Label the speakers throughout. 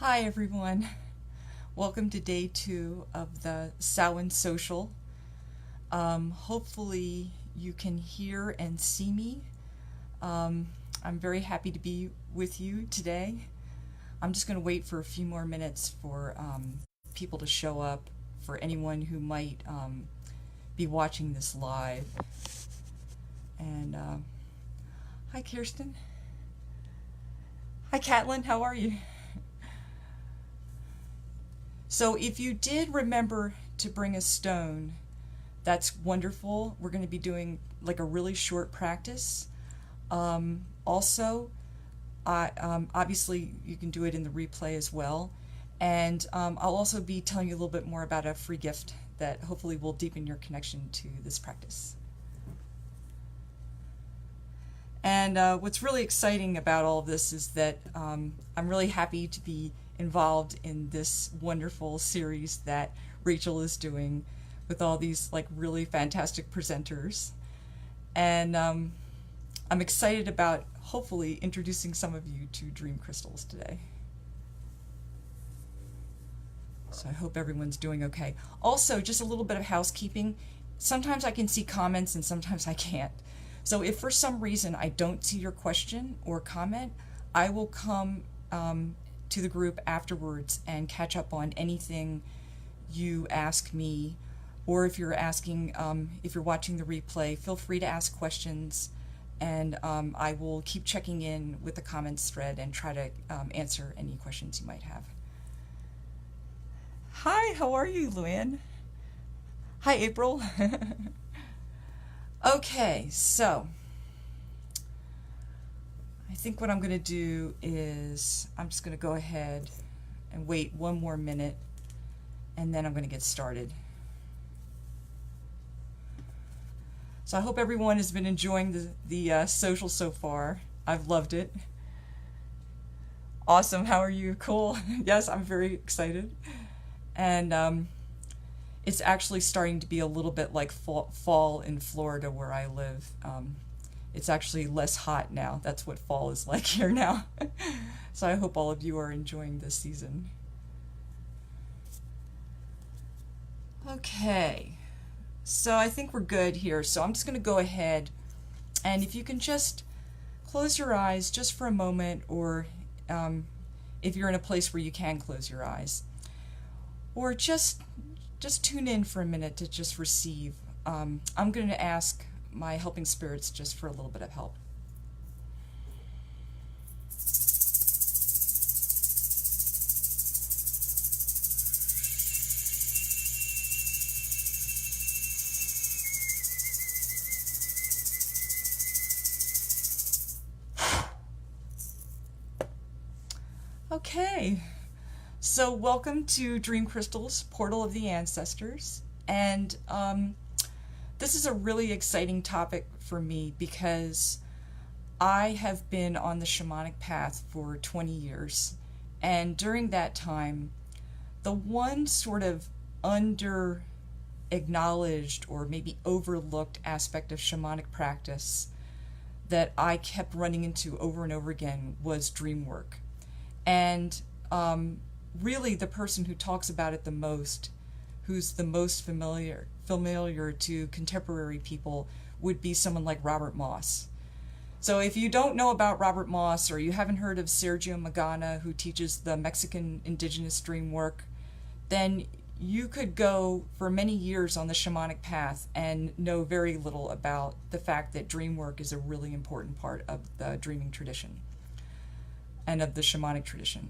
Speaker 1: Hi everyone. Welcome to day 2 of the Samhain Social. Hopefully you can hear and see me. I'm very happy to be with you today. I'm just going to wait for a few more minutes for people to show up, for anyone who might be watching this live. And hi Kirsten. Hi Catlin, how are you? So if you did remember to bring a stone, that's wonderful. We're going to be doing like a really short practice. Also, obviously you can do it in the replay as well. And I'll also be telling you a little bit more about a free gift that hopefully will deepen your connection to this practice. And what's really exciting about all of this is that I'm really happy to be involved in this wonderful series that Rachel is doing with all these like really fantastic presenters. And I'm excited about hopefully introducing some of you to dream crystals today. So I hope everyone's doing okay. Also, just a little bit of housekeeping. Sometimes I can see comments and sometimes I can't. So if for some reason I don't see your question or comment, I will come to the group afterwards and catch up on anything you ask me, or if you're asking, if you're watching the replay, feel free to ask questions, and I will keep checking in with the comments thread and try to answer any questions you might have. Hi, how are you, Luann? Hi, April. Okay, so I think what I'm going to do is I'm just going to go ahead and wait one more minute, and then I'm going to get started. So I hope everyone has been enjoying the social so far. I've loved it. Awesome. How are you? Cool. Yes, I'm very excited. And it's actually starting to be a little bit like fall in Florida where I live. It's actually less hot now. That's what fall is like here now. So I hope all of you are enjoying this season. Okay, so I think we're good here. So I'm just going to go ahead, and if you can just close your eyes just for a moment, or if you're in a place where you can close your eyes, or just tune in for a minute to just receive. I'm going to ask my helping spirits just for a little bit of help. Okay, so welcome to Dream Crystals, Portal of the Ancestors, and this is a really exciting topic for me because I have been on the shamanic path for 20 years, and during that time, the one sort of under acknowledged or maybe overlooked aspect of shamanic practice that I kept running into over and over again was dream work. And really the person who talks about it the most, who's the most familiar to contemporary people, would be someone like Robert Moss. So if you don't know about Robert Moss, or you haven't heard of Sergio Magana, who teaches the Mexican indigenous dream work, then you could go for many years on the shamanic path and know very little about the fact that dream work is a really important part of the dreaming tradition and of the shamanic tradition.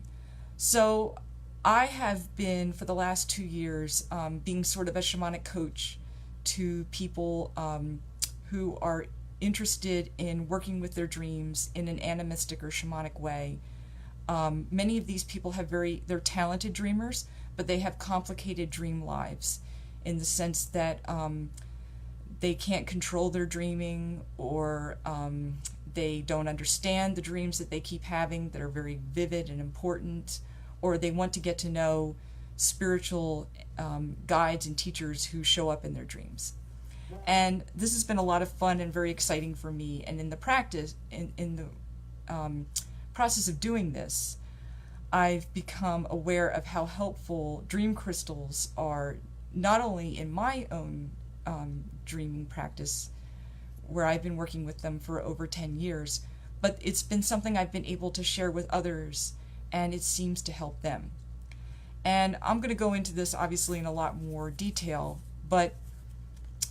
Speaker 1: So I have been, for the last 2 years, being sort of a shamanic coach to people who are interested in working with their dreams in an animistic or shamanic way. Many of these people they're talented dreamers, but they have complicated dream lives in the sense that they can't control their dreaming, or they don't understand the dreams that they keep having that are very vivid and important, or they want to get to know spiritual guides and teachers who show up in their dreams. And this has been a lot of fun and very exciting for me. And in the practice, in the process of doing this, I've become aware of how helpful dream crystals are, not only in my own dreaming practice, where I've been working with them for over 10 years, but it's been something I've been able to share with others, and it seems to help them. And I'm going to go into this obviously in a lot more detail, but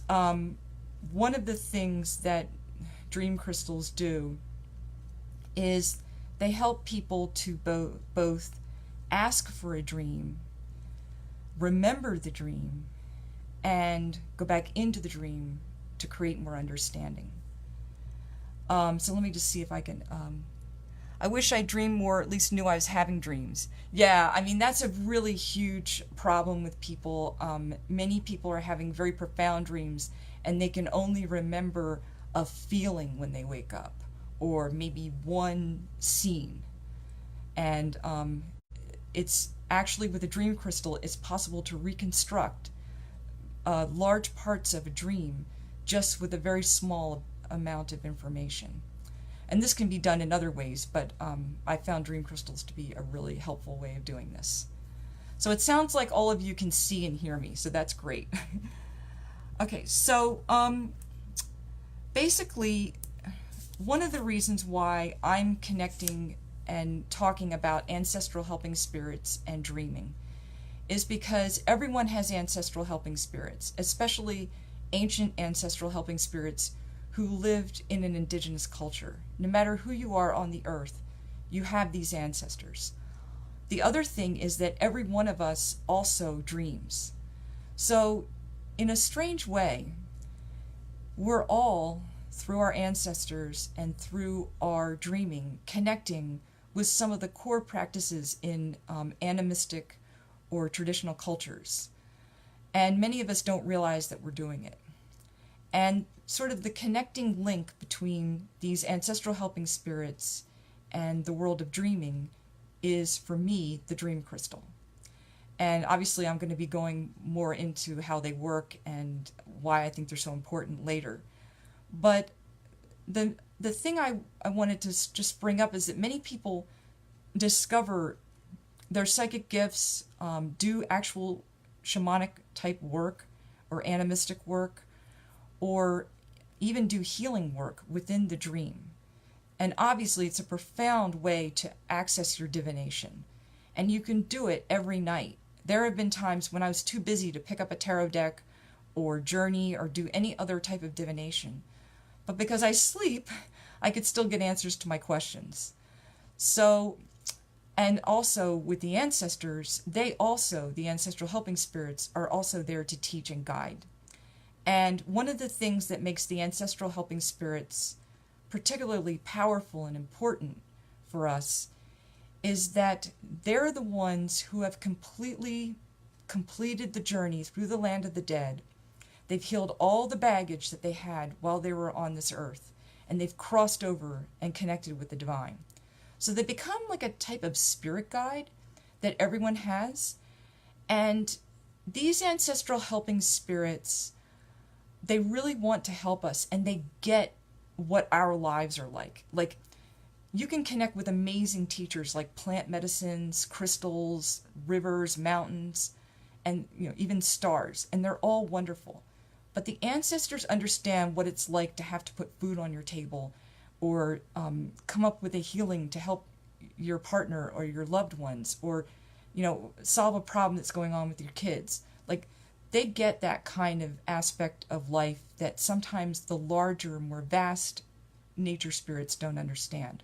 Speaker 1: one of the things that dream crystals do is they help people to both ask for a dream, remember the dream, and go back into the dream to create more understanding. So let me just see if I can. I wish I dreamed more, or at least knew I was having dreams. Yeah, I mean, that's a really huge problem with people. Many people are having very profound dreams, and they can only remember a feeling when they wake up, or maybe one scene. And it's actually, with a dream crystal, it's possible to reconstruct large parts of a dream just with a very small amount of information. And this can be done in other ways, but I found dream crystals to be a really helpful way of doing this. So it sounds like all of you can see and hear me, so that's great. Okay, so basically, one of the reasons why I'm connecting and talking about ancestral helping spirits and dreaming is because everyone has ancestral helping spirits, especially ancient ancestral helping spirits who lived in an indigenous culture. No matter who you are on the earth, you have these ancestors. The other thing is that every one of us also dreams. So, in a strange way, we're all, through our ancestors and through our dreaming, connecting with some of the core practices in animistic or traditional cultures. And many of us don't realize that we're doing it. And sort of the connecting link between these ancestral helping spirits and the world of dreaming is, for me, the dream crystal. And obviously I'm going to be going more into how they work and why I think they're so important later. But the thing I wanted to just bring up is that many people discover their psychic gifts, do actual shamanic type work or animistic work, or even do healing work within the dream. And obviously it's a profound way to access your divination. And you can do it every night. There have been times when I was too busy to pick up a tarot deck or journey or do any other type of divination. But because I sleep, I could still get answers to my questions. So, and also with the ancestors, the ancestral helping spirits, are also there to teach and guide. And one of the things that makes the ancestral helping spirits particularly powerful and important for us is that they're the ones who have completely completed the journey through the land of the dead. They've healed all the baggage that they had while they were on this earth, and they've crossed over and connected with the divine. So they become like a type of spirit guide that everyone has. And these ancestral helping spirits, they really want to help us, and they get what our lives are like. Like, you can connect with amazing teachers like plant medicines, crystals, rivers, mountains, and even stars, and they're all wonderful. But the ancestors understand what it's like to have to put food on your table, or come up with a healing to help your partner or your loved ones, or solve a problem that's going on with your kids. Like, they get that kind of aspect of life that sometimes the larger, more vast nature spirits don't understand.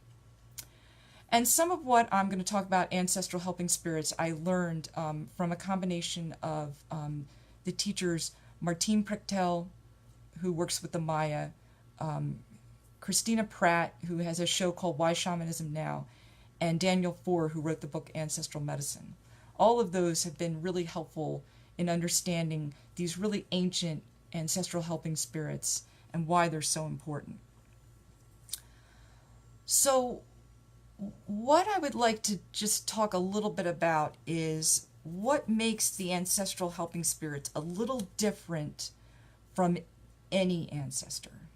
Speaker 1: And some of what I'm going to talk about ancestral helping spirits I learned from a combination of the teachers Martine Prechtel, who works with the Maya, Christina Pratt, who has a show called Why Shamanism Now, and Daniel Foer, who wrote the book Ancestral Medicine. All of those have been really helpful in understanding these really ancient ancestral helping spirits and why they're so important. So what I would like to just talk a little bit about is what makes the ancestral helping spirits a little different from any ancestor.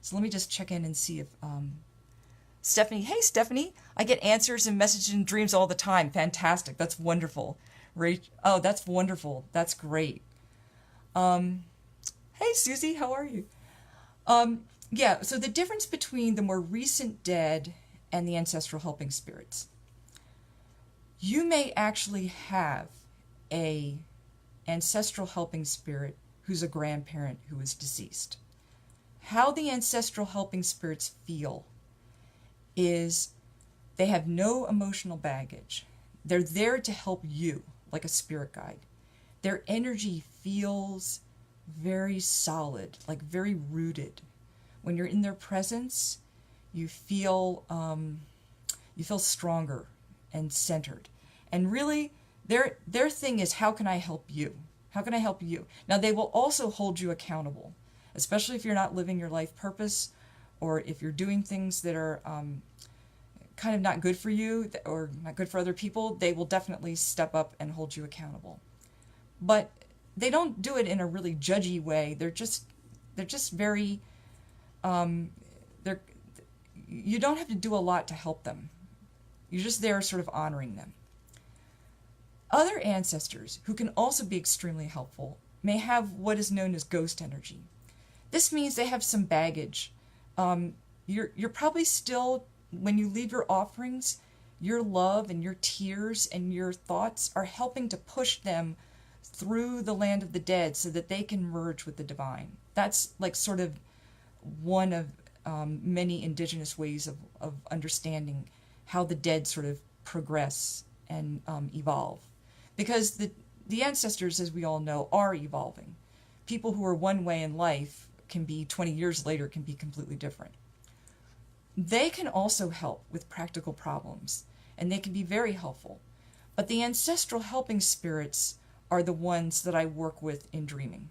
Speaker 1: So let me just check in and see if Stephanie, hey Stephanie, I get answers and messages in dreams all the time. Fantastic. That's wonderful. Oh, that's wonderful. That's great. Um, hey Susie, how are you? Yeah, so the difference between the more recent dead and the ancestral helping spirits. You may actually have a ancestral helping spirit who's a grandparent who is deceased. How the ancestral helping spirits feel is they have no emotional baggage. They're there to help you, like a spirit guide. Their energy feels very solid, like very rooted. When you're in their presence, you feel stronger and centered. And really, their thing is, how can I help you? How can I help you? Now, they will also hold you accountable, especially if you're not living your life purpose, or if you're doing things that are kind of not good for you or not good for other people. They will definitely step up and hold you accountable. But they don't do it in a really judgy way. They're just very they're you don't have to do a lot to help them. You're just there sort of honoring them. Other ancestors, who can also be extremely helpful, may have what is known as ghost energy. This means they have some baggage. You're probably still, when you leave your offerings, your love and your tears and your thoughts are helping to push them through the land of the dead so that they can merge with the divine. That's like sort of one of many indigenous ways of understanding how the dead sort of progress and evolve. Because the ancestors, as we all know, are evolving. People who are one way in life can be 20 years later can be completely different. They can also help with practical problems, and they can be very helpful. But the ancestral helping spirits are the ones that I work with in dreaming.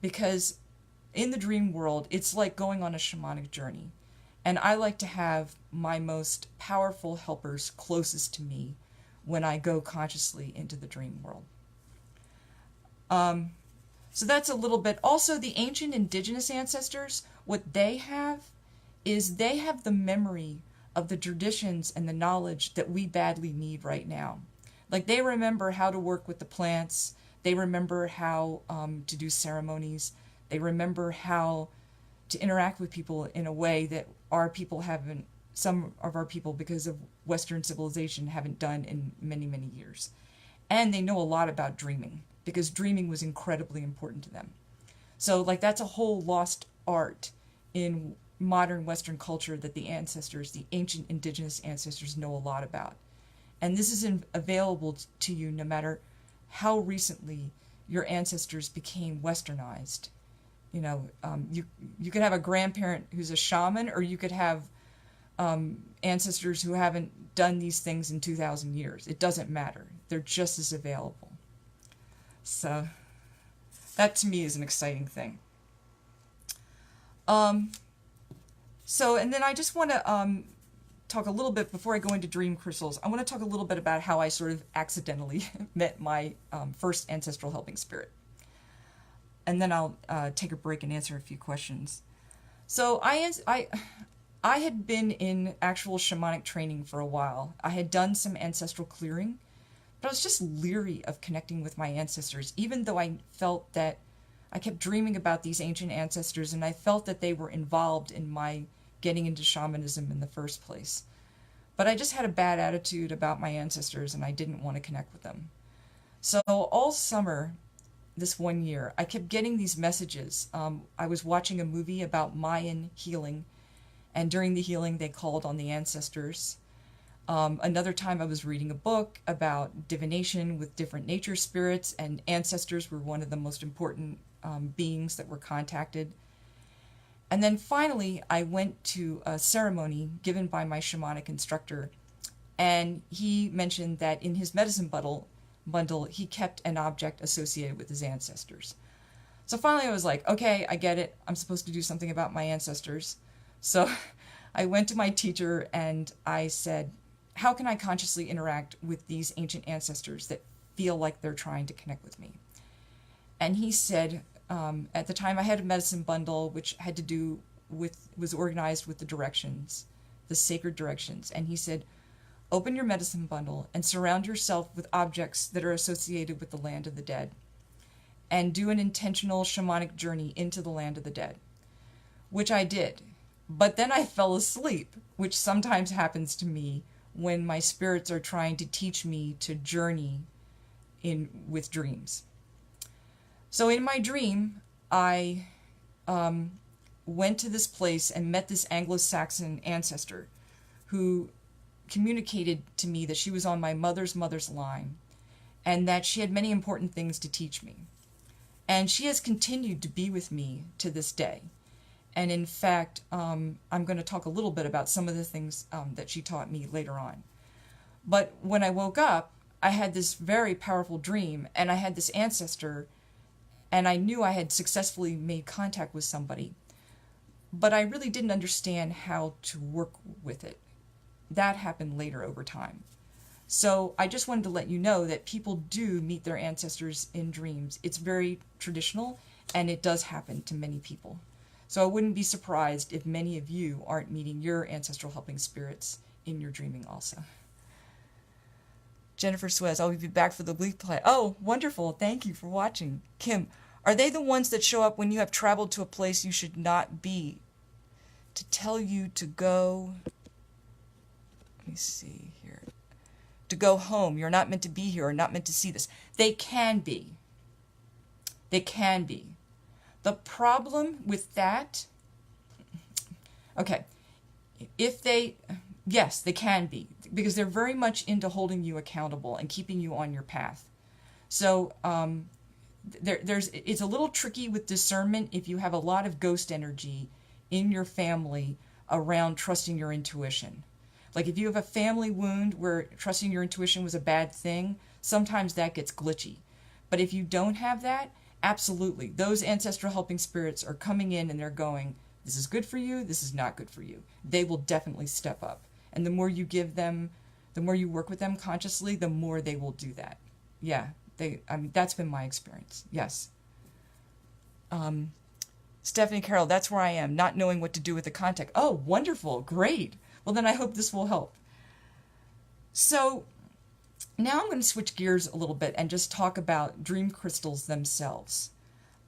Speaker 1: Because in the dream world, it's like going on a shamanic journey. And I like to have my most powerful helpers closest to me when I go consciously into the dream world. So that's a little bit. Also, the ancient indigenous ancestors, what they have is they have the memory of the traditions and the knowledge that we badly need right now. Like, they remember how to work with the plants. They remember how to do ceremonies. They remember how to interact with people in a way that our people haven't, some of our people, because of Western civilization, haven't done in many, many years. And they know a lot about dreaming, because dreaming was incredibly important to them. So, like, that's a whole lost art in modern Western culture that the ancestors, the ancient indigenous ancestors, know a lot about. And this is available to you no matter how recently your ancestors became westernized. You know, you could have a grandparent who's a shaman, or you could have ancestors who haven't done these things in 2,000 years. It doesn't matter. They're just as available. So that to me is an exciting thing. And then I just want to talk a little bit, before I go into dream crystals, I want to talk a little bit about how I sort of accidentally met my first ancestral helping spirit. And then I'll take a break and answer a few questions. So I had been in actual shamanic training for a while. I had done some ancestral clearing, but I was just leery of connecting with my ancestors, even though I felt that I kept dreaming about these ancient ancestors, and I felt that they were involved in my getting into shamanism in the first place. But I just had a bad attitude about my ancestors, and I didn't want to connect with them. So all summer, this one year, I kept getting these messages. I was watching a movie about Mayan healing, and during the healing, they called on the ancestors. Another time I was reading a book about divination with different nature spirits, and ancestors were one of the most important beings that were contacted. And then finally, I went to a ceremony given by my shamanic instructor, and he mentioned that in his medicine bundle, he kept an object associated with his ancestors. So finally I was like, okay, I get it. I'm supposed to do something about my ancestors. So I went to my teacher and I said, how can I consciously interact with these ancient ancestors that feel like they're trying to connect with me? And he said, at the time I had a medicine bundle which had to do with, was organized with the directions the sacred directions. And he said, open your medicine bundle and surround yourself with objects that are associated with the land of the dead, and do an intentional shamanic journey into the land of the dead, which I did. But then I fell asleep, which sometimes happens to me when my spirits are trying to teach me to journey in with dreams. So in my dream, I went to this place and met this Anglo-Saxon ancestor who communicated to me that she was on my mother's line and that she had many important things to teach me. And she has continued to be with me to this day. And in fact, I'm going to talk a little bit about some of the things that she taught me later on. But when I woke up, I had this very powerful dream, and I had this ancestor, and I knew I had successfully made contact with somebody. But I really didn't understand how to work with it. That happened later over time. So I just wanted to let you know that people do meet their ancestors in dreams. It's very traditional, and it does happen to many people. So I wouldn't be surprised if many of you aren't meeting your ancestral helping spirits in your dreaming also. Jennifer Suez, I'll be back for the week play. Oh, wonderful. Thank you for watching. Kim, are they the ones that show up when you have traveled to a place you should not be to tell you to go? Let me see here. To go home. You're not meant to be here or not meant to see this. They can be. They can be. The problem with that, okay, yes, they can be, because they're very much into holding you accountable and keeping you on your path. So it's a little tricky with discernment if you have a lot of ghost energy in your family around trusting your intuition. Like if you have a family wound where trusting your intuition was a bad thing, sometimes that gets glitchy. But if you don't have that, absolutely, those ancestral helping spirits are coming in and they're going, this is good for you, this is not good for you. They will definitely step up. And the more you give them, the more you work with them consciously, the more they will do that. Yeah, that's been my experience. Yes. Stephanie Carroll, that's where I am, not knowing what to do with the contact. Oh, wonderful, great. Well, then I hope this will help. So now I'm going to switch gears a little bit and just talk about dream crystals themselves.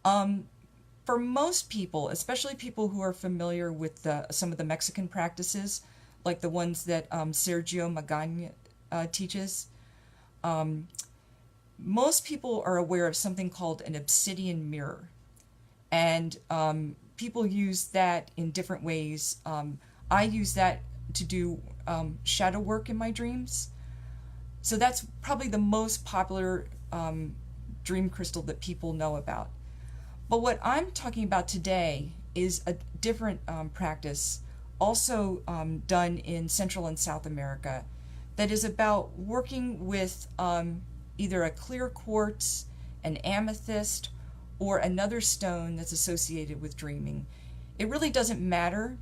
Speaker 1: For most people, especially people who are familiar with some of the Mexican practices, like the ones that Sergio Magaña teaches, most people are aware of something called an obsidian mirror. And people use that in different ways. I use that to do shadow work in my dreams. So that's probably the most popular dream crystal that people know about. But what I'm talking about today is a different practice, also done in Central and South America, that is about working with either a clear quartz, an amethyst, or another stone that's associated with dreaming. It really doesn't matter.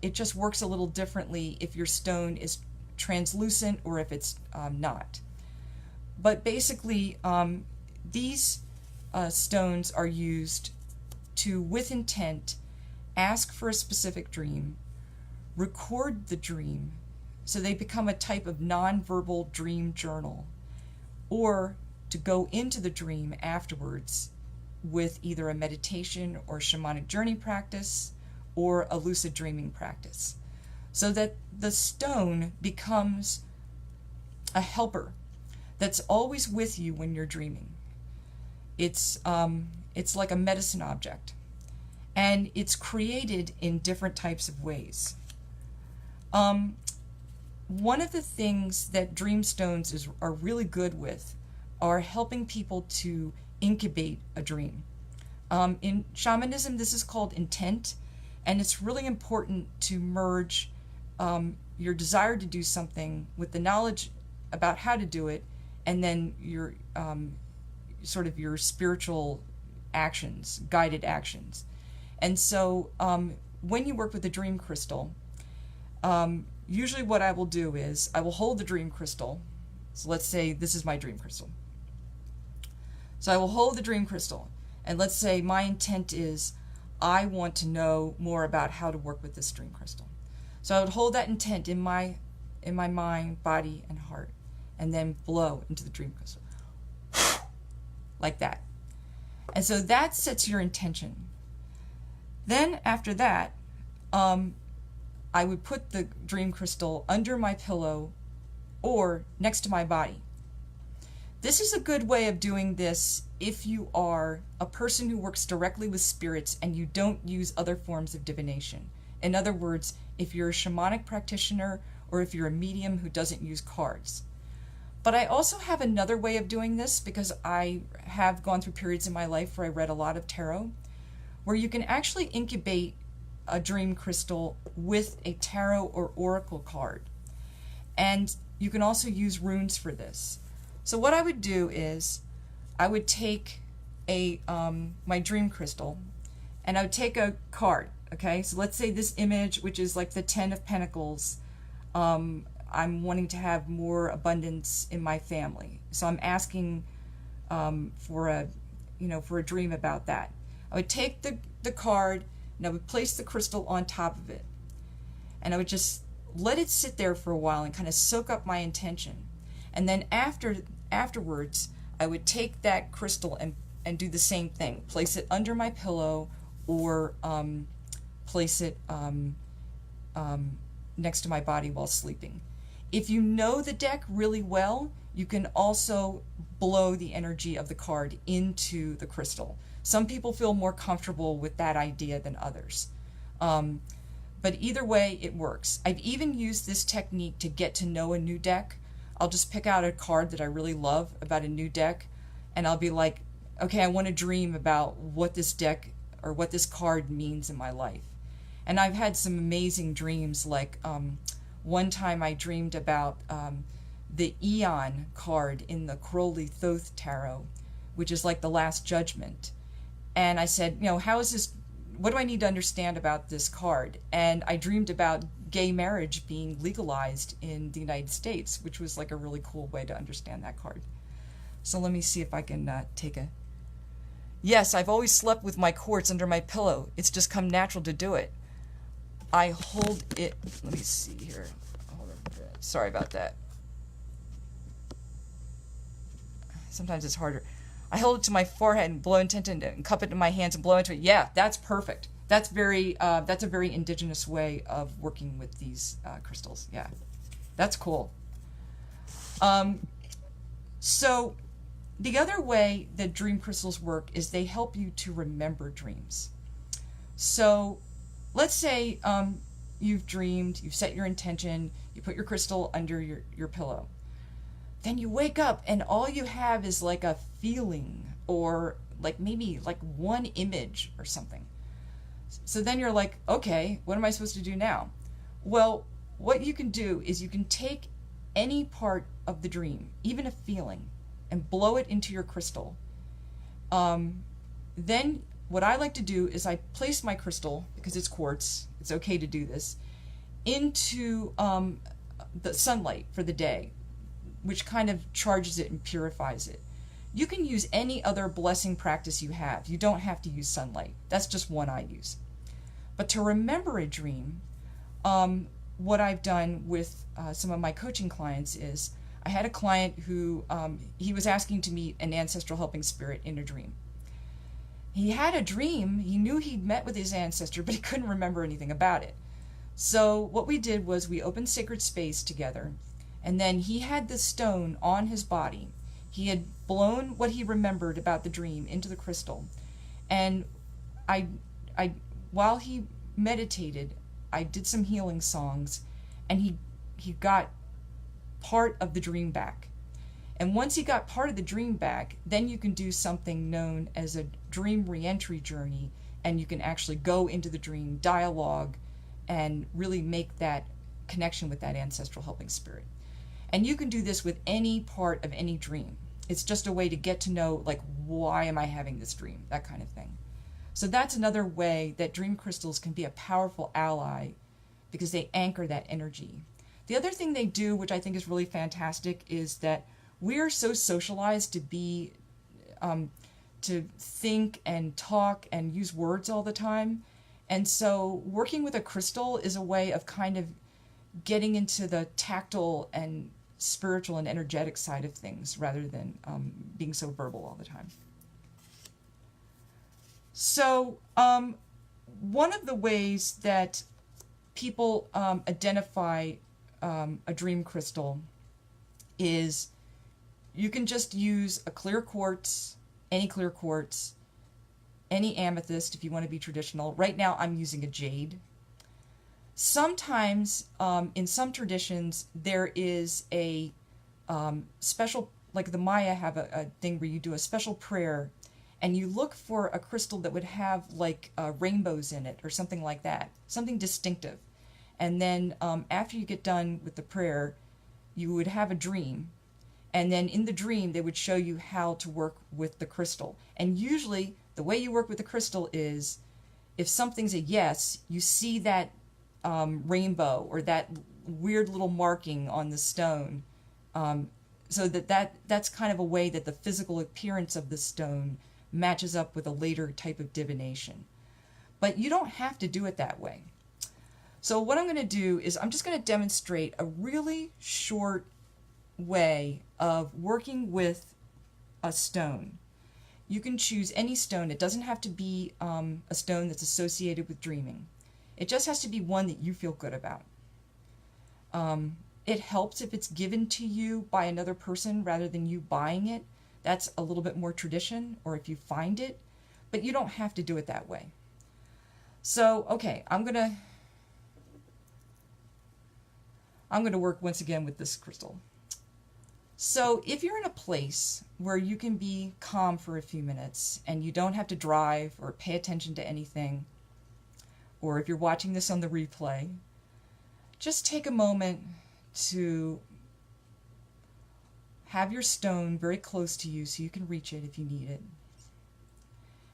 Speaker 1: It just works a little differently if your stone is translucent or if it's not. But basically, these stones are used to, with intent, ask for a specific dream, record the dream, so they become a type of nonverbal dream journal, or to go into the dream afterwards with either a meditation or shamanic journey practice or a lucid dreaming practice, so that the stone becomes a helper that's always with you when you're dreaming. It's like a medicine object, and it's created in different types of ways. One of the things that dream stones are really good with are helping people to incubate a dream. In shamanism, this is called intent, and it's really important to merge your desire to do something with the knowledge about how to do it, and then your sort of your spiritual actions, guided actions. And so when you work with a dream crystal, usually what I will do is I will hold the dream crystal. So let's say this is my dream crystal. So I will hold the dream crystal, and let's say my intent is I want to know more about how to work with this dream crystal. So I would hold that intent in my mind, body, and heart, and then blow into the dream crystal. Like that. And so that sets your intention. Then after that, I would put the dream crystal under my pillow or next to my body. This is a good way of doing this if you are a person who works directly with spirits and you don't use other forms of divination. In other words, if you're a shamanic practitioner or if you're a medium who doesn't use cards. But I also have another way of doing this because I have gone through periods in my life where I read a lot of tarot, where you can actually incubate a dream crystal with a tarot or oracle card. And you can also use runes for this. So what I would do is I would take my dream crystal and I would take a card, okay? So let's say this image, which is like the 10 of Pentacles, I'm wanting to have more abundance in my family. So I'm asking for a dream about that. I would take the card and I would place the crystal on top of it. And I would just let it sit there for a while and kind of soak up my intention. And then afterwards, I would take that crystal and do the same thing. Place it under my pillow or place it next to my body while sleeping. If you know the deck really well, you can also blow the energy of the card into the crystal. Some people feel more comfortable with that idea than others. But either way, it works. I've even used this technique to get to know a new deck. I'll just pick out a card that I really love about a new deck, and I'll be like, okay, I want to dream about what this deck or what this card means in my life. And I've had some amazing dreams, like one time I dreamed about the Eon card in the Crowley Thoth Tarot, which is like the Last Judgment. And I said, how is this, what do I need to understand about this card? And I dreamed about gay marriage being legalized in the United States, which was like a really cool way to understand that card. So let me see if I can take a... Yes, I've always slept with my quartz under my pillow. It's just come natural to do it. I hold it... Let me see here. Hold on a bit. Sorry about that. Sometimes it's harder. I hold it to my forehead and blow into it and cup it in my hands and blow into it. Yeah, that's perfect. That's a very indigenous way of working with these crystals. Yeah, that's cool. So the other way that dream crystals work is they help you to remember dreams. So let's say you've dreamed, you've set your intention, you put your crystal under your pillow. Then you wake up and all you have is like a feeling or like maybe like one image or something. So then you're like, okay, what am I supposed to do now? Well, what you can do is you can take any part of the dream, even a feeling, and blow it into your crystal. Then what I like to do is I place my crystal, because it's quartz, it's okay to do this, into the sunlight for the day, which kind of charges it and purifies it. You can use any other blessing practice you have. You don't have to use sunlight. That's just one I use. But to remember a dream, what I've done with some of my coaching clients is I had a client who he was asking to meet an ancestral helping spirit in a dream. He had a dream. He knew he'd met with his ancestor, but he couldn't remember anything about it. So what we did was we opened sacred space together, and then he had the stone on his body. He had blown what he remembered about the dream into the crystal. And while he meditated, I did some healing songs, and he got part of the dream back. And once he got part of the dream back, then you can do something known as a dream reentry journey, and you can actually go into the dream, dialogue, and really make that connection with that ancestral helping spirit. And you can do this with any part of any dream. It's just a way to get to know, like, why am I having this dream? That kind of thing. So that's another way that dream crystals can be a powerful ally, because they anchor that energy. The other thing they do, which I think is really fantastic, is that we're so socialized to be, to think and talk and use words all the time. And so working with a crystal is a way of kind of getting into the tactile and spiritual and energetic side of things rather than being so verbal all the time. So one of the ways that people identify a dream crystal is you can just use a clear quartz, any amethyst if you want to be traditional. Right now I'm using a jade. Sometimes in some traditions there is a special, like the Maya have a thing where you do a special prayer and you look for a crystal that would have like rainbows in it or something like that, something distinctive. And then after you get done with the prayer, you would have a dream. And then in the dream, they would show you how to work with the crystal. And usually the way you work with the crystal is if something's a yes, you see that rainbow or that weird little marking on the stone. So that's kind of a way that the physical appearance of the stone matches up with a later type of divination. But you don't have to do it that way. So what I'm going to do is I'm just going to demonstrate a really short way of working with a stone. You can choose any stone. It doesn't have to be a stone that's associated with dreaming. It just has to be one that you feel good about. It helps if it's given to you by another person rather than you buying it. That's a little bit more tradition, or if you find it, but you don't have to do it that way. So, okay, I'm going to work once again with this crystal. So if you're in a place where you can be calm for a few minutes and you don't have to drive or pay attention to anything, or if you're watching this on the replay, just take a moment to have your stone very close to you so you can reach it if you need it.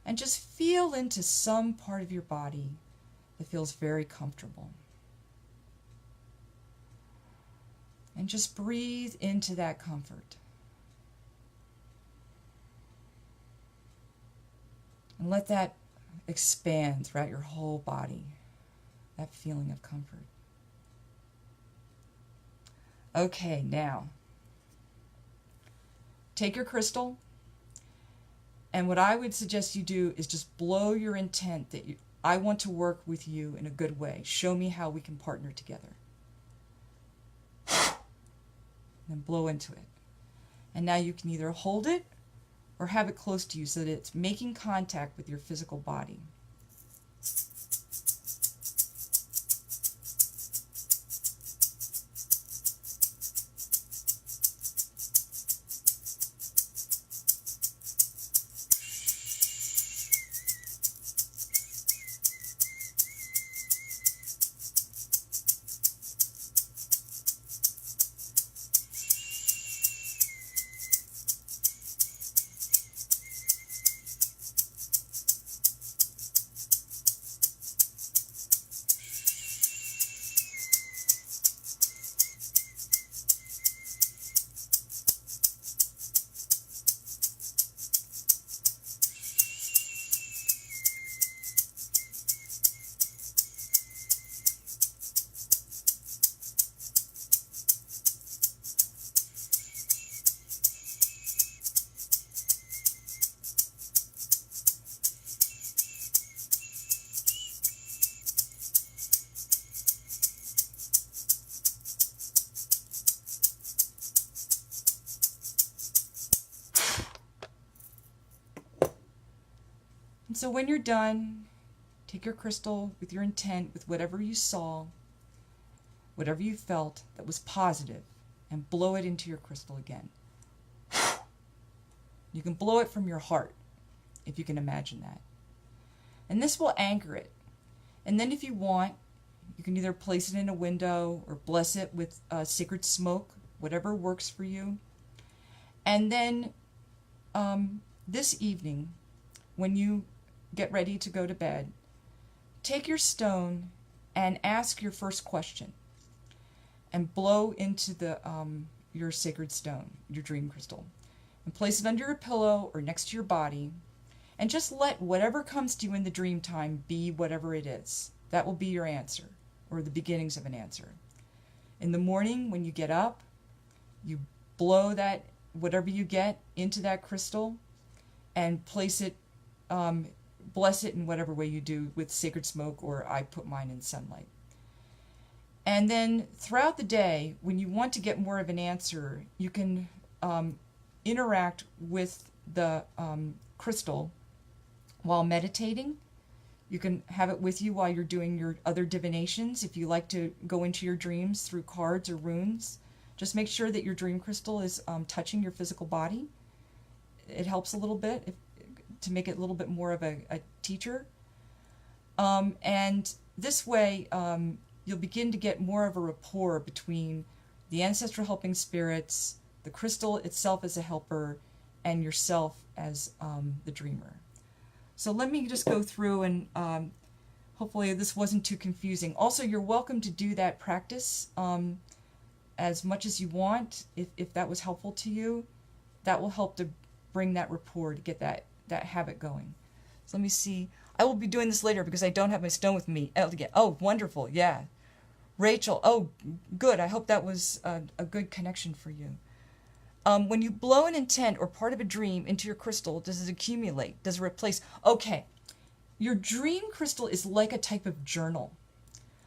Speaker 1: And just feel into some part of your body that feels very comfortable. And just breathe into that comfort. And let that expand throughout your whole body, that feeling of comfort. Okay, now, take your crystal, and what I would suggest you do is just blow your intent that I want to work with you in a good way. Show me how we can partner together. And blow into it. And now you can either hold it or have it close to you so that it's making contact with your physical body. And so when you're done, take your crystal with your intent, with whatever you saw, whatever you felt that was positive, and blow it into your crystal again. You can blow it from your heart, if you can imagine that. And this will anchor it. And then if you want, you can either place it in a window or bless it with sacred smoke, whatever works for you. And then this evening, when you get ready to go to bed, take your stone and ask your first question and blow into the your sacred stone, your dream crystal, and place it under your pillow or next to your body, And just let whatever comes to you in the dream time be whatever it is. That will be your answer, or the beginnings of an answer. In the morning, when you get up, you blow that, whatever you get, into that crystal and place it, bless it in whatever way you do with sacred smoke, or I put mine in sunlight. And then throughout the day, when you want to get more of an answer, you can interact with the crystal while meditating. You can have it with you while you're doing your other divinations. If you like to go into your dreams through cards or runes, just make sure that your dream crystal is touching your physical body. It helps a little bit to make it a little bit more of a teacher. And this way, you'll begin to get more of a rapport between the ancestral helping spirits, the crystal itself as a helper, and yourself as the dreamer. So let me just go through and hopefully this wasn't too confusing. Also, you're welcome to do that practice as much as you want. If that was helpful to you, that will help to bring that rapport, to get that habit going. So let me see. I will be doing this later because I don't have my stone with me. Oh, wonderful. Yeah. Rachel. Oh, good. I hope that was a good connection for you. When you blow an intent or part of a dream into your crystal, does it accumulate? Does it replace? Okay. Your dream crystal is like a type of journal.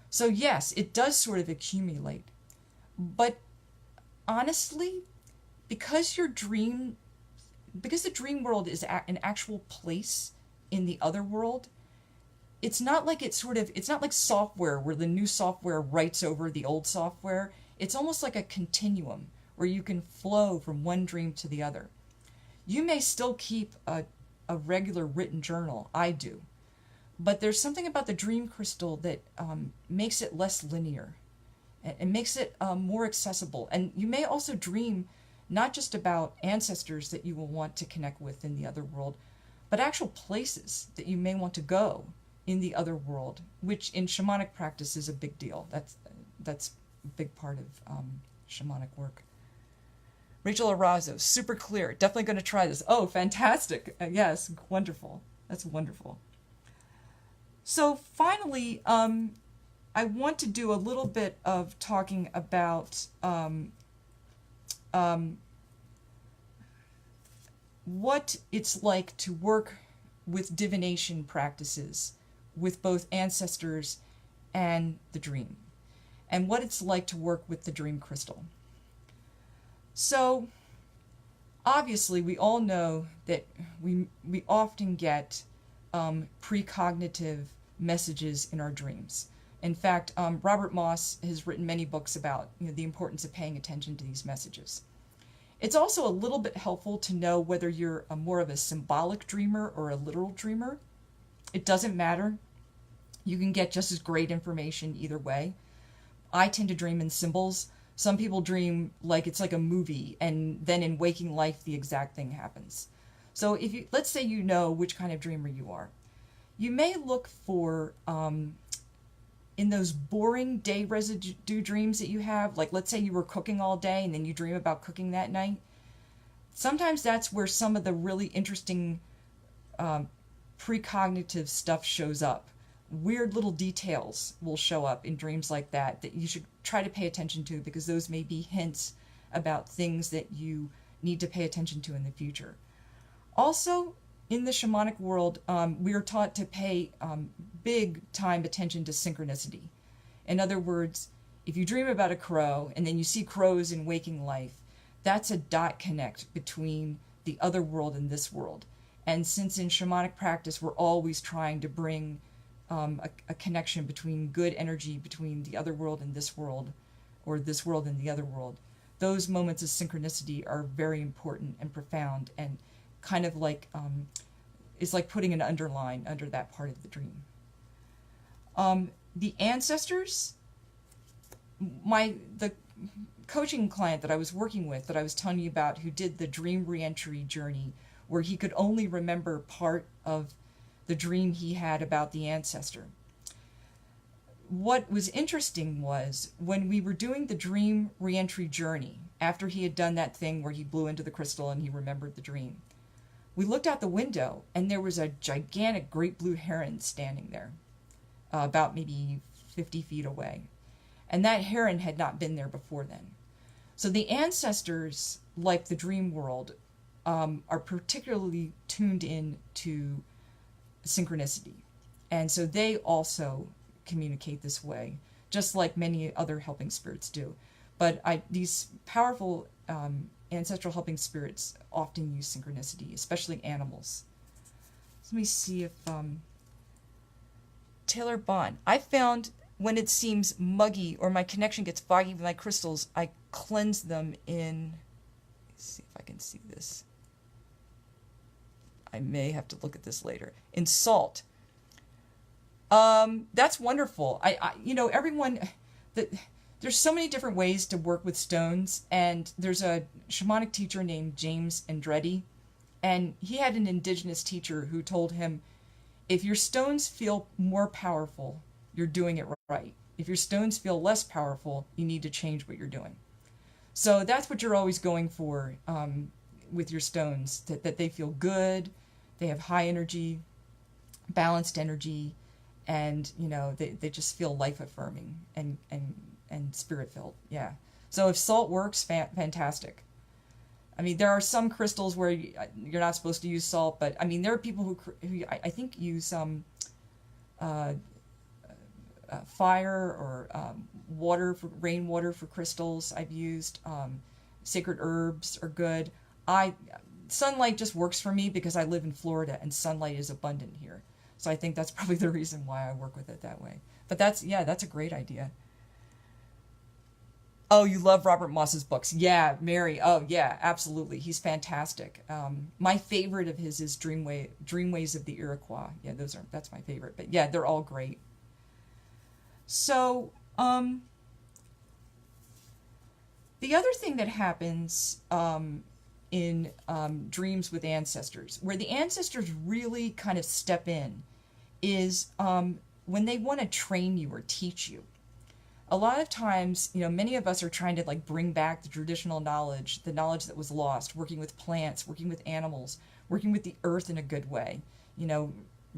Speaker 1: So yes, it does sort of accumulate. But honestly, because the dream world is an actual place in the other world, it's not like it's not like software where the new software writes over the old software. It's almost like a continuum where you can flow from one dream to the other. You may still keep a regular written journal. I do. But there's something about the dream crystal that makes it less linear. It makes it more accessible. And you may also dream not just about ancestors that you will want to connect with in the other world, but actual places that you may want to go in the other world, which in shamanic practice is a big deal. That's a big part of shamanic work. Rachel Arazo, super clear. Definitely going to try this. Oh, fantastic. Yes, wonderful. That's wonderful. So finally, I want to do a little bit of talking about what it's like to work with divination practices with both ancestors and the dream, and what it's like to work with the dream crystal. So obviously we all know that we often get precognitive messages in our dreams. In fact, Robert Moss has written many books about the importance of paying attention to these messages. It's also a little bit helpful to know whether you're more of a symbolic dreamer or a literal dreamer. It doesn't matter. You can get just as great information either way. I tend to dream in symbols. Some people dream like it's like a movie, and then in waking life the exact thing happens. So if you, let's say you know which kind of dreamer you are, you may look for in those boring day residue dreams that you have, like let's say you were cooking all day and then you dream about cooking that night. Sometimes that's where some of the really interesting precognitive stuff shows up. Weird little details will show up in dreams like that you should try to pay attention to, because those may be hints about things that you need to pay attention to in the future. Also, in the shamanic world, we are taught to pay big time attention to synchronicity. In other words, if you dream about a crow and then you see crows in waking life, that's a dot connect between the other world and this world. And since in shamanic practice we're always trying to bring a connection between good energy between the other world and this world, or this world and the other world, those moments of synchronicity are very important and profound, and kind of like is like putting an underline under that part of the dream. The ancestors, the coaching client that I was working with, that I was telling you about, who did the dream reentry journey, where he could only remember part of the dream he had about the ancestor. What was interesting was when we were doing the dream reentry journey, after he had done that thing where he blew into the crystal and he remembered the dream, we looked out the window and there was a gigantic great blue heron standing there, about maybe 50 feet away. And that heron had not been there before then. So the ancestors, like the dream world, are particularly tuned in to synchronicity. And so they also communicate this way, just like many other helping spirits do. But these powerful ancestral helping spirits often use synchronicity, especially animals. So let me see if Taylor Bond. I found when it seems muggy or my connection gets foggy with my crystals, I cleanse them in. Let's see if I can see this. I may have to look at this later. In salt. That's wonderful. Everyone. There's so many different ways to work with stones, and there's a shamanic teacher named James Andretti, and he had an indigenous teacher who told him, if your stones feel more powerful, you're doing it right. If your stones feel less powerful, you need to change what you're doing. So that's what you're always going for with your stones, that they feel good, they have high energy, balanced energy, and they just feel life affirming and spirit filled. Yeah. So if salt works, fantastic. I mean, there are some crystals where you're not supposed to use salt, but I mean, there are people who I think use fire or rainwater for crystals. I've used sacred herbs are good. Sunlight just works for me because I live in Florida and sunlight is abundant here. So I think that's probably the reason why I work with it that way. But that's a great idea. Oh, you love Robert Moss's books. Yeah, Mary. Oh, yeah, absolutely. He's fantastic. My favorite of his is Dreamways of the Iroquois. Yeah, that's my favorite. But yeah, they're all great. So, the other thing that happens in dreams with ancestors, where the ancestors really kind of step in, is when they want to train you or teach you. A lot of times, many of us are trying to bring back the traditional knowledge, the knowledge that was lost, working with plants, working with animals, working with the earth in a good way,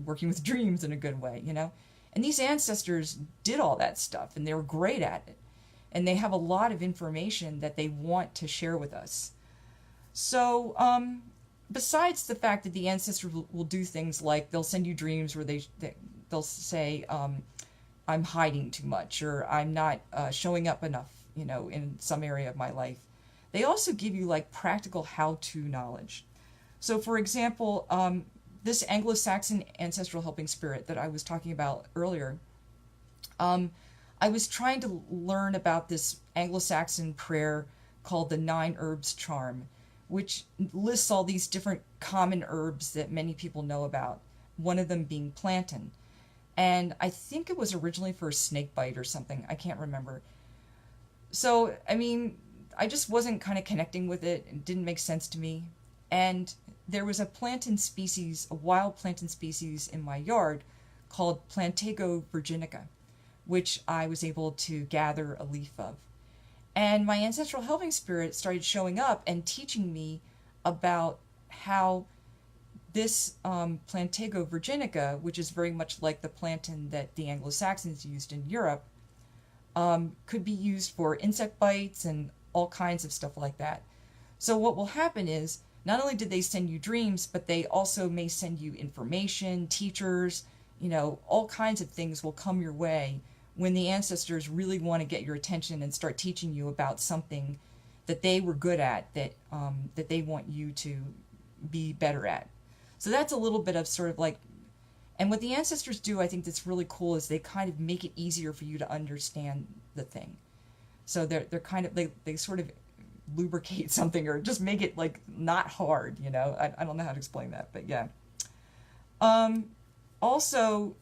Speaker 1: working with dreams in a good way, And these ancestors did all that stuff and they were great at it. And they have a lot of information that they want to share with us. So, besides the fact that the ancestors will do things like they'll send you dreams where they'll say, I'm hiding too much, or I'm not showing up enough, in some area of my life. They also give you practical how-to knowledge. So, for example, this Anglo-Saxon ancestral helping spirit that I was talking about earlier, I was trying to learn about this Anglo-Saxon prayer called the 9 Herbs Charm, which lists all these different common herbs that many people know about, one of them being plantain. And I think it was originally for a snake bite or something. I can't remember. So, I mean, I just wasn't kind of connecting with it. It didn't make sense to me. And there was a plantain species, a wild plantain species in my yard called Plantago virginica, which I was able to gather a leaf of. And my ancestral helping spirit started showing up and teaching me about how this Plantago virginica, which is very much like the plantain that the Anglo-Saxons used in Europe, could be used for insect bites and all kinds of stuff like that. So what will happen is, not only did they send you dreams, but they also may send you information, teachers, all kinds of things will come your way when the ancestors really want to get your attention and start teaching you about something that they were good at, that they want you to be better at. So that's a little bit of sort of and what the ancestors do, I think that's really cool, is they kind of make it easier for you to understand the thing. So they're kind of, they sort of lubricate something or just make it not hard, I don't know how to explain that, but yeah. Also,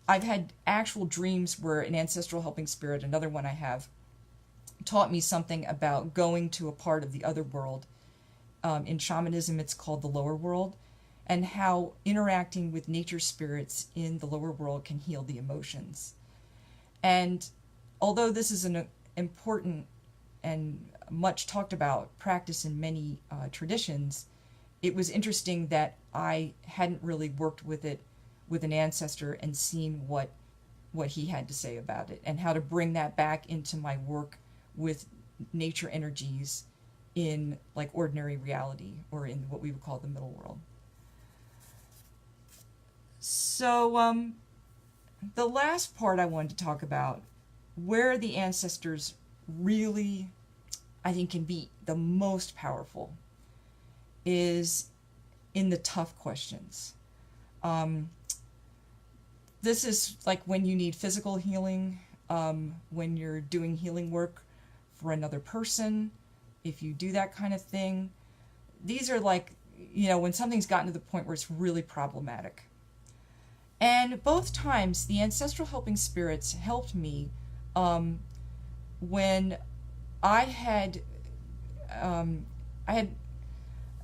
Speaker 1: I've had actual dreams where an ancestral helping spirit, another one I have, taught me something about going to a part of the other world. In shamanism, it's called the lower world, and how interacting with nature spirits in the lower world can heal the emotions. And although this is an important and much talked about practice in many traditions, it was interesting that I hadn't really worked with it with an ancestor and seen what he had to say about it and how to bring that back into my work with nature energies in like ordinary reality or in what we would call the middle world. So the last part I wanted to talk about, where the ancestors really, I think, can be the most powerful, is in the tough questions. This is like when you need physical healing, when you're doing healing work for another person, if you do that kind of thing. These are like, when something's gotten to the point where it's really problematic. And both times, the ancestral helping spirits helped me when I had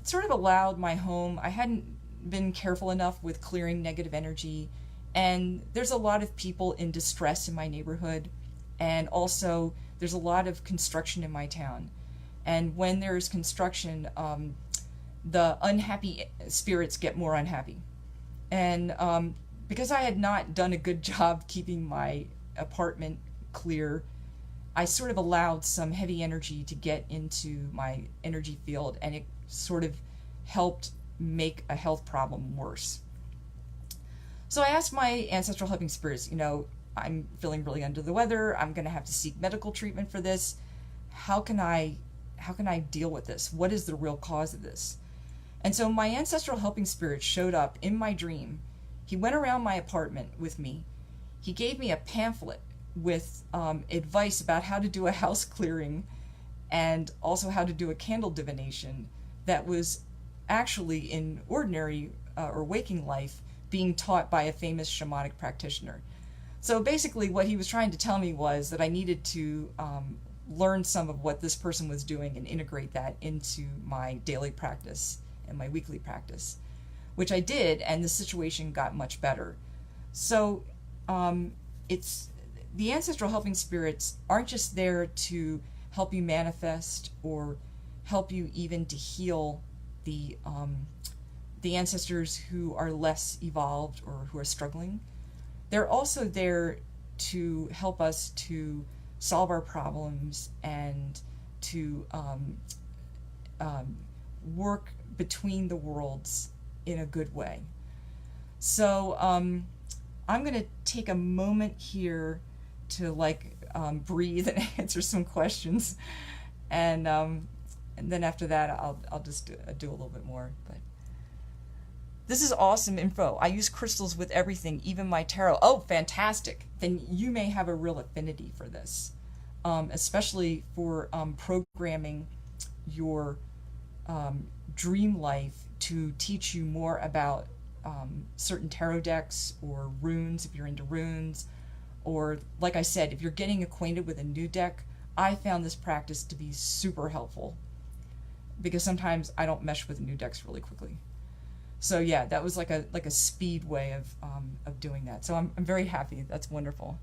Speaker 1: sort of allowed my home. I hadn't been careful enough with clearing negative energy, and there's a lot of people in distress in my neighborhood, and also there's a lot of construction in my town. And when there's construction, the unhappy spirits get more unhappy. And because I had not done a good job keeping my apartment clear, I sort of allowed some heavy energy to get into my energy field, and it sort of helped make a health problem worse. So I asked my ancestral helping spirits, I'm feeling really under the weather. I'm going to have to seek medical treatment for this. How can I deal with this? What is the real cause of this? And so my ancestral helping spirit showed up in my dream. He went around my apartment with me. He gave me a pamphlet with advice about how to do a house clearing and also how to do a candle divination that was actually in ordinary or waking life being taught by a famous shamanic practitioner. So basically what he was trying to tell me was that I needed to learn some of what this person was doing and integrate that into my daily practice and my weekly practice, which I did, and the situation got much better. So it's the ancestral helping spirits aren't just there to help you manifest or help you even to heal the ancestors who are less evolved or who are struggling. They're also there to help us to solve our problems and to work between the worlds in a good way. So I'm going to take a moment here to breathe and answer some questions, and then after that I'll just do a little bit more. But this is awesome info. I use crystals with everything, even my tarot. Oh, fantastic! Then you may have a real affinity for this, especially for programming your dream life to teach you more about certain tarot decks or runes if you're into runes, or like I said, if you're getting acquainted with a new deck. I found this practice to be super helpful because sometimes I don't mesh with new decks really quickly. So yeah, that was like a speed way of doing that. So I'm very happy. That's wonderful.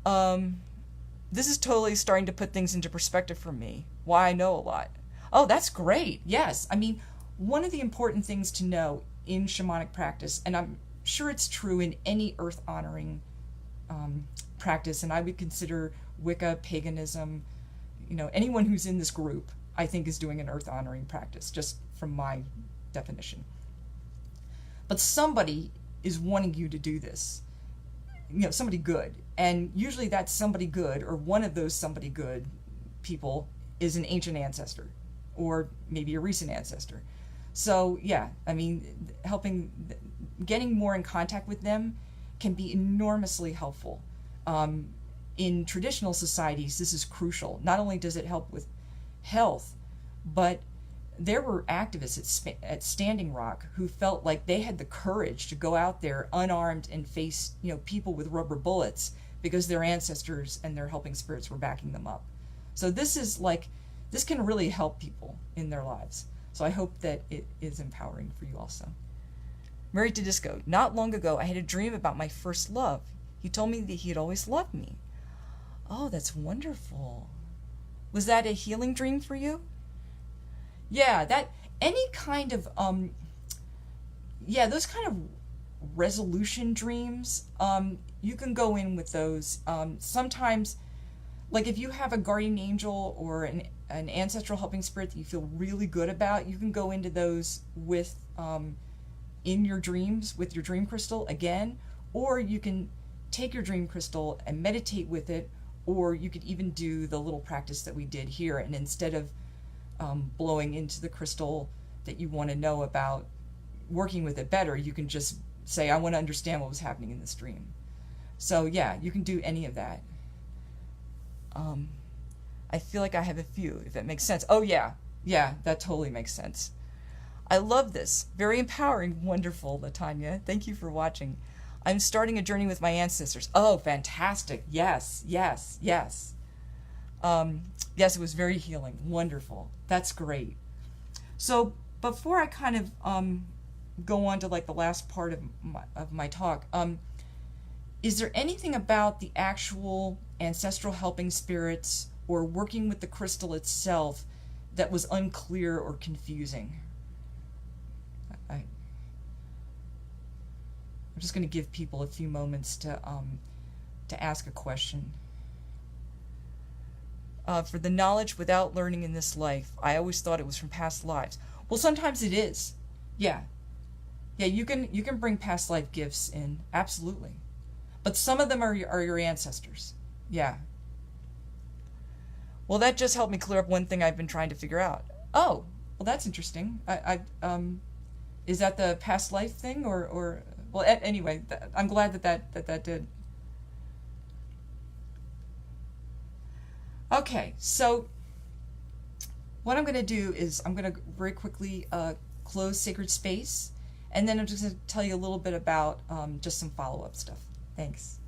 Speaker 1: This is totally starting to put things into perspective for me. Why I know a lot. Oh, that's great. Yes. I mean, one of the important things to know in shamanic practice, and I'm sure it's true in any earth honoring practice, and I would consider Wicca, paganism, anyone who's in this group, I think is doing an earth honoring practice, just from my definition. But somebody is wanting you to do this, somebody good. And usually that's somebody good, or one of those somebody good people is an ancient ancestor, or maybe a recent ancestor. So yeah, I mean, getting more in contact with them can be enormously helpful. In traditional societies, this is crucial. Not only does it help with health, but there were activists at Standing Rock who felt like they had the courage to go out there unarmed and face, people with rubber bullets because their ancestors and their helping spirits were backing them up. So this can really help people in their lives. So I hope that it is empowering for you also. Married to Disco. Not long ago, I had a dream about my first love. He told me that he had always loved me. Oh, that's wonderful. Was that a healing dream for you? Yeah, that any kind of yeah, those kind of resolution dreams, you can go in with those. Sometimes, like if you have a guardian angel or an ancestral helping spirit that you feel really good about, you can go into those with in your dreams with your dream crystal again, or you can take your dream crystal and meditate with it, or you could even do the little practice that we did here, and instead of blowing into the crystal that you want to know about working with it better, you can just say, I want to understand what was happening in this dream. So yeah, you can do any of that. I feel like I have a few, if that makes sense. Oh yeah, yeah, that totally makes sense. I love this. Very empowering. Wonderful, Latanya. Thank you for watching. I'm starting a journey with my ancestors. Oh, fantastic. Yes, yes, yes. Yes, it was very healing. Wonderful. That's great. So before I kind of go on to like the last part of my talk, is there anything about the actual ancestral helping spirits or working with the crystal itself that was unclear or confusing? I'm just going to give people a few moments to ask a question. For the knowledge without learning in this life, I always thought it was from past lives. Well, sometimes it is. Yeah. Yeah, you can bring past life gifts in, absolutely. But some of them are your ancestors. Yeah. Well, that just helped me clear up one thing I've been trying to figure out. Oh, well, that's interesting. Is that the past life thing, or well, anyway, I'm glad that did. Okay, so what I'm going to do is I'm going to very quickly close Sacred Space, and then I'm just going to tell you a little bit about just some follow-up stuff. Thanks.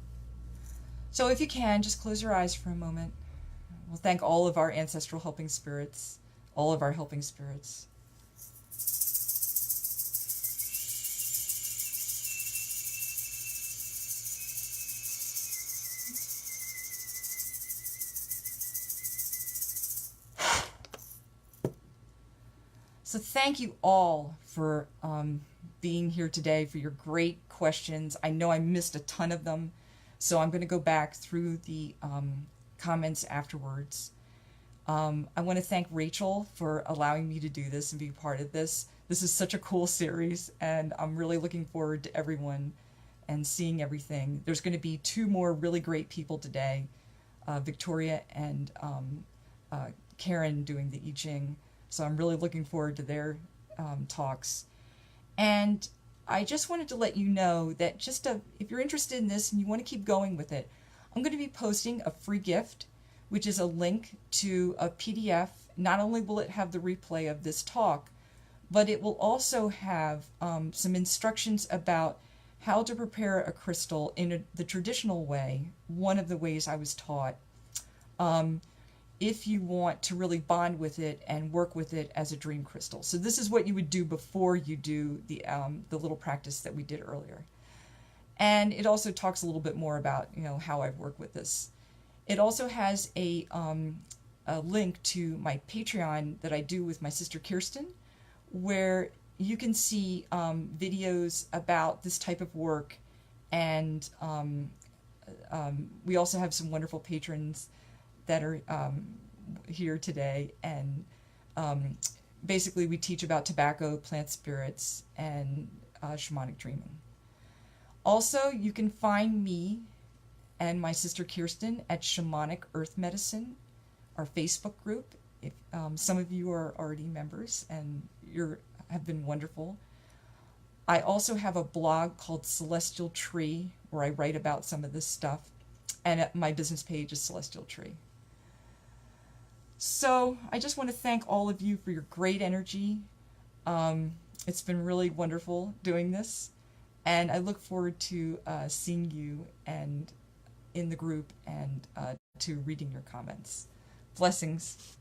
Speaker 1: So if you can, just close your eyes for a moment. We'll thank all of our ancestral helping spirits, all of our helping spirits. So thank you all for being here today, for your great questions. I know I missed a ton of them, so I'm going to go back through the comments afterwards. I want to thank Rachel for allowing me to do this and be part of this. This is such a cool series, and I'm really looking forward to everyone and seeing everything. There's going to be 2 more really great people today, Victoria and Karen doing the I Ching. So I'm really looking forward to their talks. And I just wanted to let you know that if you're interested in this and you want to keep going with it, I'm going to be posting a free gift, which is a link to a PDF. Not only will it have the replay of this talk, but it will also have some instructions about how to prepare a crystal in the traditional way, one of the ways I was taught. If you want to really bond with it and work with it as a dream crystal. So this is what you would do before you do the little practice that we did earlier. And it also talks a little bit more about how I've worked with this. It also has a link to my Patreon that I do with my sister Kirsten, where you can see videos about this type of work, and we also have some wonderful patrons that are here today, and basically we teach about tobacco, plant spirits, and shamanic dreaming. Also, you can find me and my sister Kirsten at Shamanic Earth Medicine, our Facebook group. If some of you are already members, and have been wonderful. I also have a blog called Celestial Tree, where I write about some of this stuff, and my business page is Celestial Tree. So I just want to thank all of you for your great energy. It's been really wonderful doing this, and I look forward to seeing you and in the group and to reading your comments. Blessings.